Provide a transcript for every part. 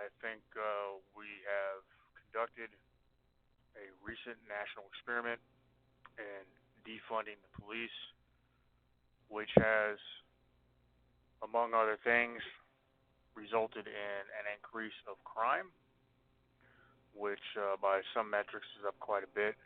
I think we have conducted a recent national experiment in defunding the police, which has, among other things, resulted in an increase of crime, which by some metrics is up quite a bit.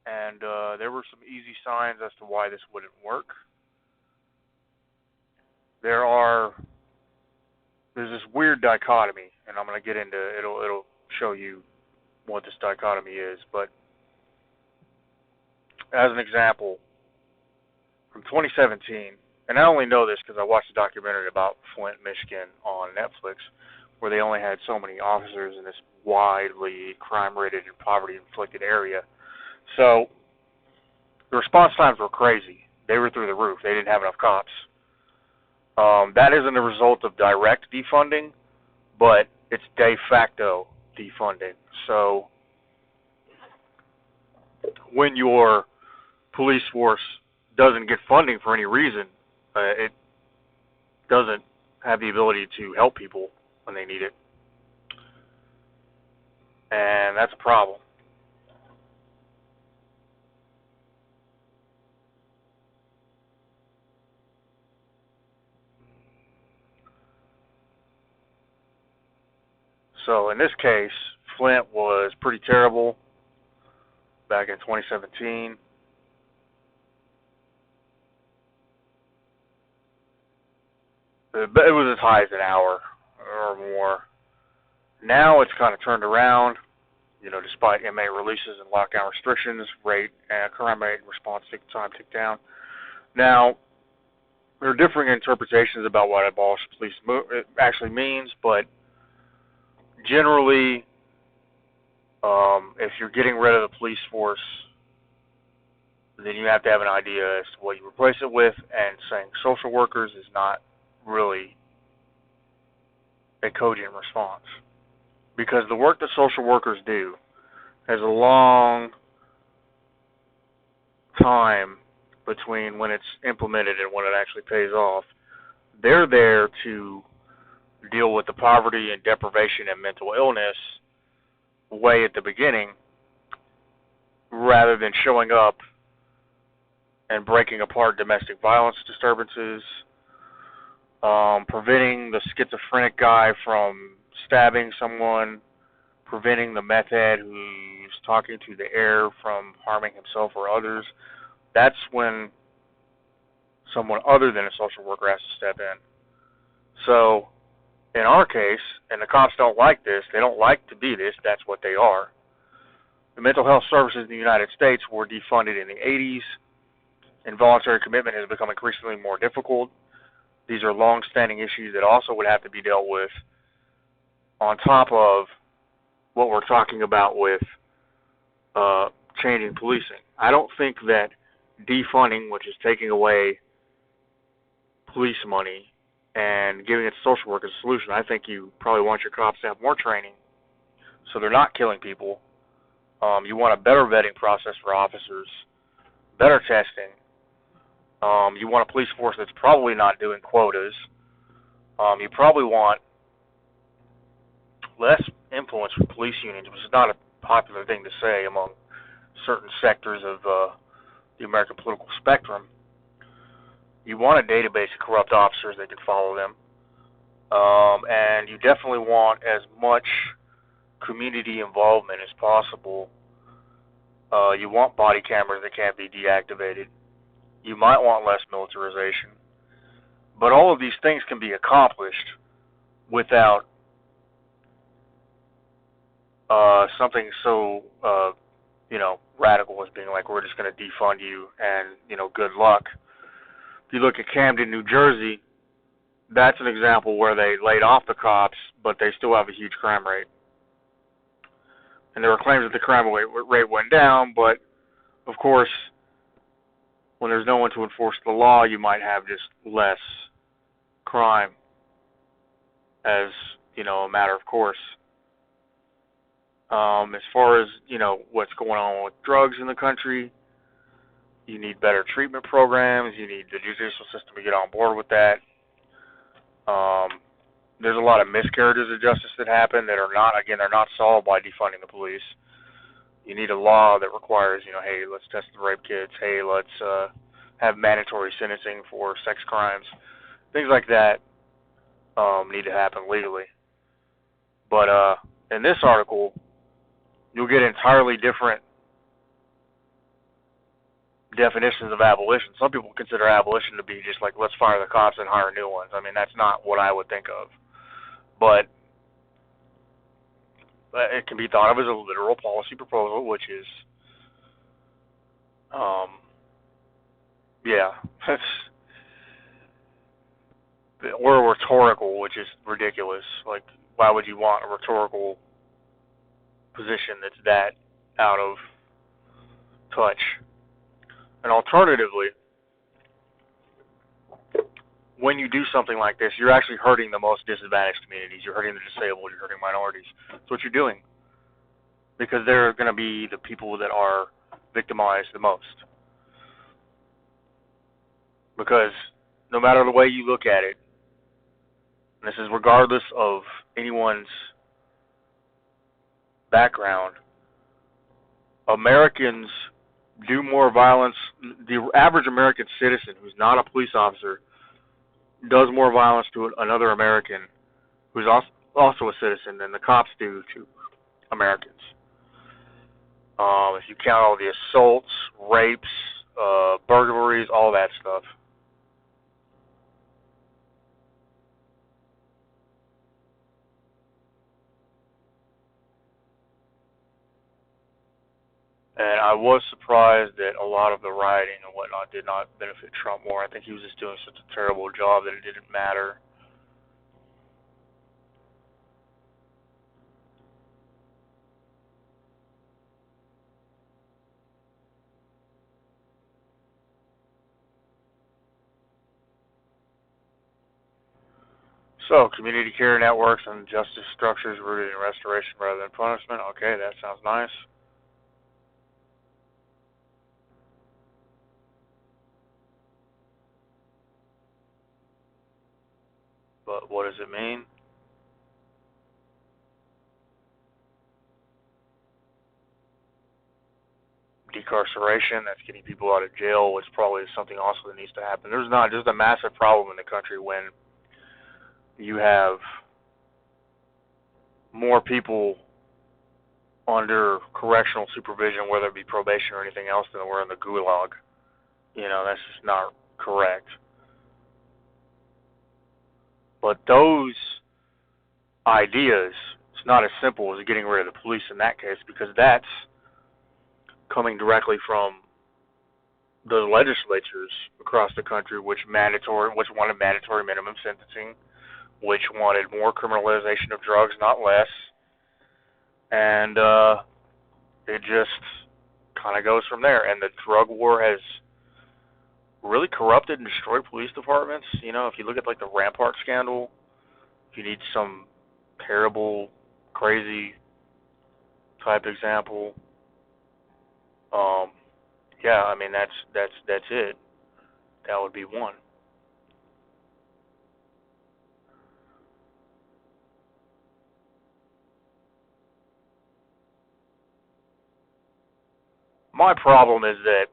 And there were some easy signs as to why this wouldn't work. There are there's this weird dichotomy, and I'm going to get into it'll show you what this dichotomy is. But as an example, from 2017, and I only know this because I watched a documentary about Flint, Michigan on Netflix, where they only had so many officers in this widely crime-rated and poverty-inflicted area. So the response times were crazy. They were through the roof. They didn't have enough cops. That isn't a result of direct defunding, but it's de facto defunding. So when your police force doesn't get funding for any reason, it doesn't have the ability to help people when they need it. And that's a problem. So in this case, Flint was pretty terrible back in 2017. It was as high as an hour or more. Now it's kind of turned around, despite inmate releases and lockdown restrictions, crime rate and response time ticked down. Now, there are differing interpretations about what abolish police actually means, but generally, if you're getting rid of the police force, then you have to have an idea as to what you replace it with, and saying social workers is not really a cogent response. Because the work that social workers do has a long time between when it's implemented and when it actually pays off. They're there to deal with the poverty and deprivation and mental illness way at the beginning, rather than showing up and breaking apart domestic violence disturbances, preventing the schizophrenic guy from stabbing someone, preventing the meth head who's talking to the air from harming himself or others. That's when someone other than a social worker has to step in. So, in our case, and the cops don't like this, they don't like to be this, that's what they are. The mental health services in the United States were defunded in the 80s. Involuntary commitment has become increasingly more difficult. These are long-standing issues that also would have to be dealt with on top of what we're talking about with changing policing. I don't think that defunding, which is taking away police money and giving it to social work, is a solution. I think you probably want your cops to have more training so they're not killing people. You want a better vetting process for officers, better testing. You want a police force that's probably not doing quotas. You probably want less influence from police unions, which is not a popular thing to say among certain sectors of the American political spectrum. You want a database of corrupt officers that can follow them. And you definitely want as much community involvement as possible. You want body cameras that can't be deactivated. You might want less militarization. But all of these things can be accomplished without something so, radical as being like, we're just going to defund you and, good luck. If you look at Camden, New Jersey, that's an example where they laid off the cops, but they still have a huge crime rate. And there were claims that the crime rate went down, but, of course, when there's no one to enforce the law, you might have just less crime as, a matter of course. As far as, what's going on with drugs in the country, you need better treatment programs. You need the judicial system to get on board with that. there's a lot of miscarriages of justice that happen that are not, again, they're not solved by defunding the police. You need a law that requires, hey, let's test the rape kits. Hey, let's have mandatory sentencing for sex crimes. Things like that need to happen legally. But in this article, you'll get entirely different definitions of abolition. Some people consider abolition to be just like, let's fire the cops and hire new ones. I mean, that's not what I would think of. But it can be thought of as a literal policy proposal, which is, yeah, or rhetorical, which is ridiculous. Like, why would you want a rhetorical position that's that out of touch? And alternatively, when you do something like this, you're actually hurting the most disadvantaged communities. You're hurting the disabled. You're hurting minorities. That's what you're doing. Because they're going to be the people that are victimized the most. Because no matter the way you look at it, and this is regardless of anyone's background, Americans do more violence. The average American citizen who's not a police officer does more violence to another American who's also a citizen than the cops do to Americans. If you count all the assaults, rapes, burglaries, all that stuff. And I was surprised that a lot of the rioting and whatnot did not benefit Trump more. I think he was just doing such a terrible job that it didn't matter. So, community care networks and justice structures rooted in restoration rather than punishment. Okay, that sounds nice. But what does it mean? Decarceration, that's getting people out of jail, which probably is something also that needs to happen. There's a massive problem in the country when you have more people under correctional supervision, whether it be probation or anything else, than were in the gulag. That's just not correct. But those ideas, it's not as simple as getting rid of the police in that case, because that's coming directly from the legislatures across the country, which wanted mandatory minimum sentencing, which wanted more criminalization of drugs, not less, and it just kind of goes from there. And the drug war has really corrupted and destroyed police departments. If you look at like the Rampart scandal, if you need some terrible, crazy type example, yeah, I mean that's it. That would be one. My problem is that,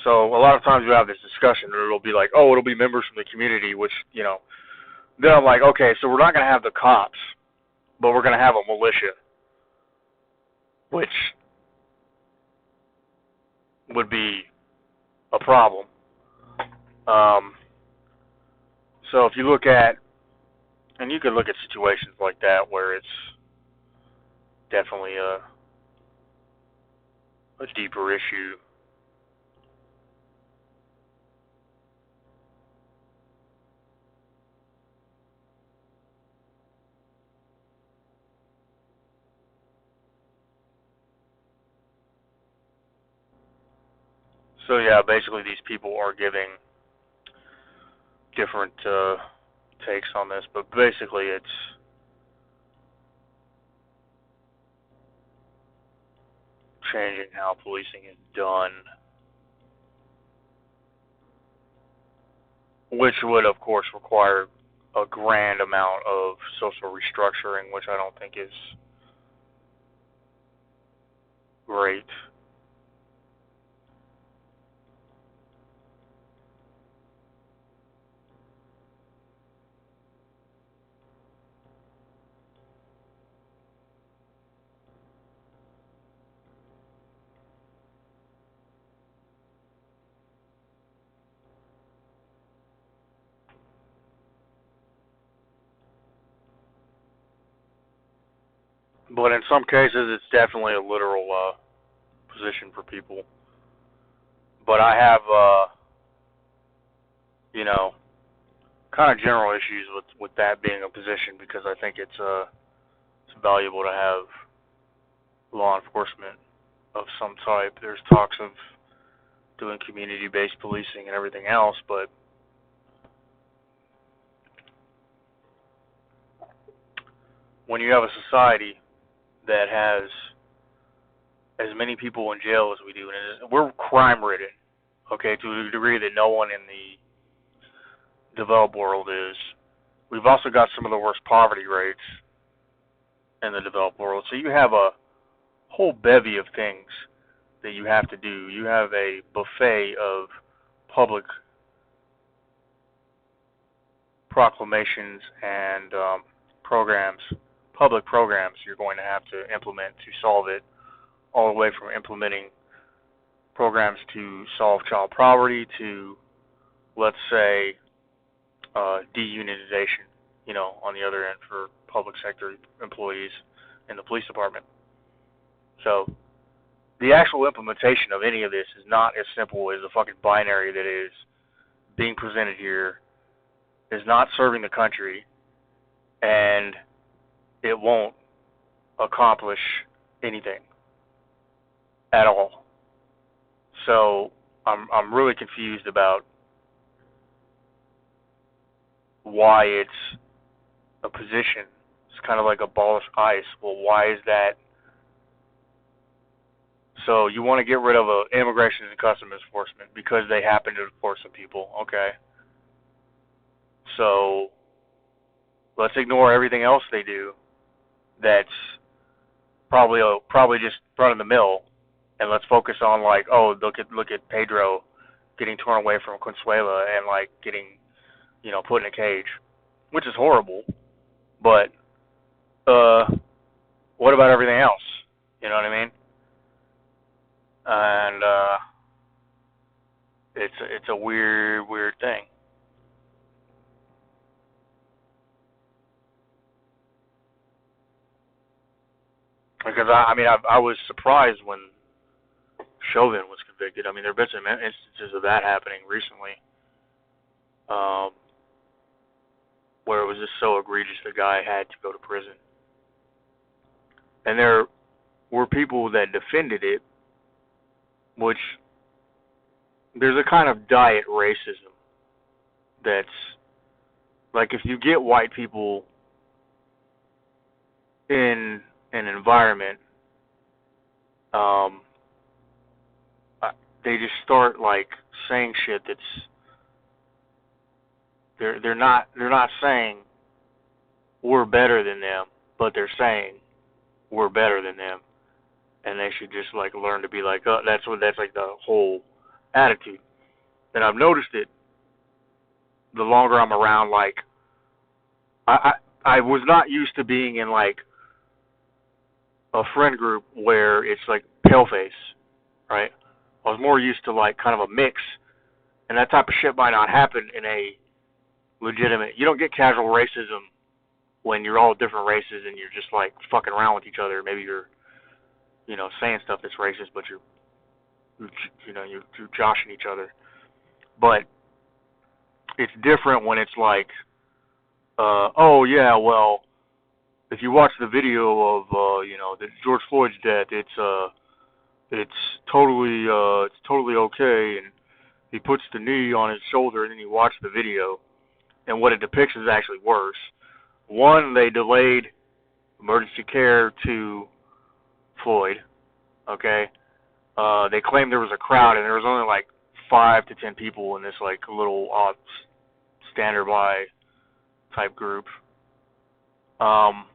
so a lot of times you have this discussion and it'll be like, oh, it'll be members from the community, which, then I'm like, okay, so we're not going to have the cops, but we're going to have a militia, which would be a problem. So if you look at, and you could look at situations like that where it's definitely a deeper issue. So yeah, basically these people are giving different takes on this, but basically it's changing how policing is done, which would of course require a grand amount of social restructuring, which I don't think is great. But in some cases, it's definitely a literal position for people. But I have, you know, kind of general issues with that being a position because I think it's valuable to have law enforcement of some type. There's talks of doing community-based policing and everything else, but when you have a society that has as many people in jail as we do, and we're crime-ridden, okay, to a degree that no one in the developed world is. We've also got some of the worst poverty rates in the developed world. So you have a whole bevy of things that you have to do. You have a buffet of public proclamations and programs, public programs you're going to have to implement to solve it, all the way from implementing programs to solve child poverty to, let's say, deunionization, on the other end for public sector employees in the police department. So the actual implementation of any of this is not as simple as the fucking binary that is being presented here, is not serving the country, and it won't accomplish anything at all. So I'm really confused about why it's a position. It's kind of like abolish ICE. Well, why is that? So you want to get rid of immigration and customs enforcement because they happen to deport some people. Okay. So let's ignore everything else they do that's probably just run of the mill, and let's focus on look at Pedro getting torn away from Consuela and getting put in a cage, which is horrible. But what about everything else? You know what I mean? And it's a weird thing. Because I was surprised when Chauvin was convicted. I mean, there have been some instances of that happening recently, where it was just so egregious the guy had to go to prison. And there were people that defended it, which there's a kind of diet racism that's like if you get white people in an environment, they just start saying shit that's they're not saying we're better than them, but they're saying we're better than them, and they should just learn to be that's the whole attitude. And I've noticed it the longer I'm around. I was not used to being in a friend group where it's paleface, right? I was more used to kind of a mix, and that type of shit might not happen in a legitimate. You don't get casual racism when you're all different races and you're just fucking around with each other. Maybe you're saying stuff that's racist, but you're joshing each other. But it's different when it's oh yeah, well, if you watch the video of the George Floyd's death, it's totally okay, and he puts the knee on his shoulder, and then you watch the video, and what it depicts is actually worse. One, they delayed emergency care to Floyd. Okay, they claimed there was a crowd, and there was only 5 to 10 people in this little standby type group, um,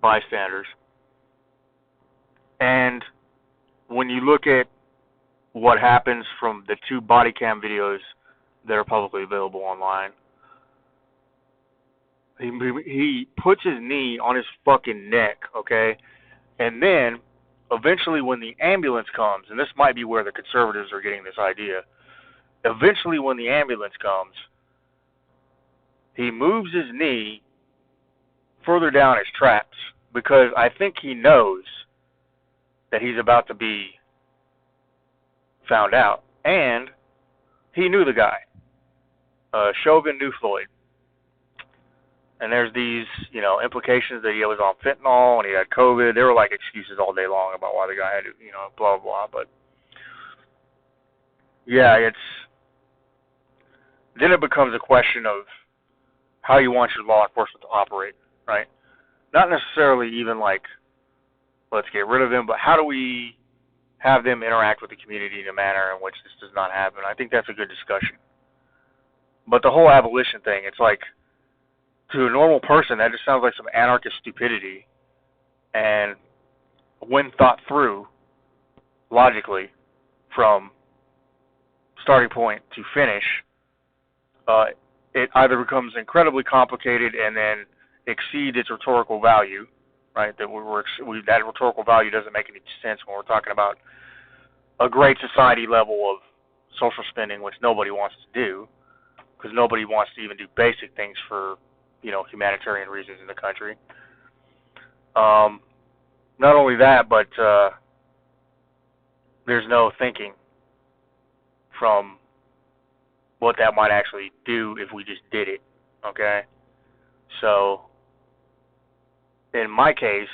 bystanders. And when you look at what happens from the 2 body cam videos that are publicly available online, he puts his knee on his fucking neck, okay? And then, eventually when the ambulance comes, and this might be where the conservatives are getting this idea, eventually when the ambulance comes, he moves his knee further down his traps because I think he knows that he's about to be found out. And he knew the guy. Chauvin knew Floyd. And there's these, implications that he was on fentanyl and he had COVID. There were like excuses all day long about why the guy had, blah, blah, blah. But yeah, then it becomes a question of how you want your law enforcement to operate, right? Not necessarily even like, let's get rid of them, but how do we have them interact with the community in a manner in which this does not happen? I think that's a good discussion. But the whole abolition thing, it's like, to a normal person, that just sounds like some anarchist stupidity. And when thought through logically from starting point to finish, it either becomes incredibly complicated and then exceeds its rhetorical value, right? That that rhetorical value doesn't make any sense when we're talking about a great society level of social spending, which nobody wants to do, because nobody wants to even do basic things for humanitarian reasons in the country. Not only that, but there's no thinking from what that might actually do if we just did it, okay? So, in my case,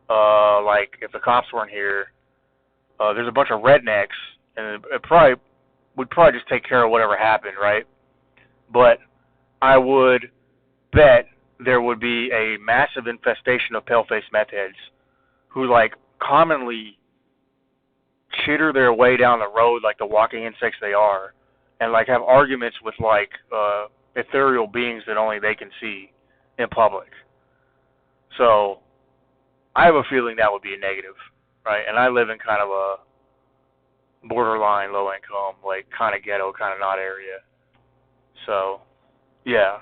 like, if the cops weren't here, there's a bunch of rednecks, and we'd probably just take care of whatever happened, right? But I would bet there would be a massive infestation of pale-faced meth heads who, like, commonly chitter their way down the road like the walking insects they are, and, like, have arguments with, like, ethereal beings that only they can see in public. So, I have a feeling that would be a negative, right? And I live in kind of a borderline low-income, like, kind of ghetto, kind of not area. So, yeah.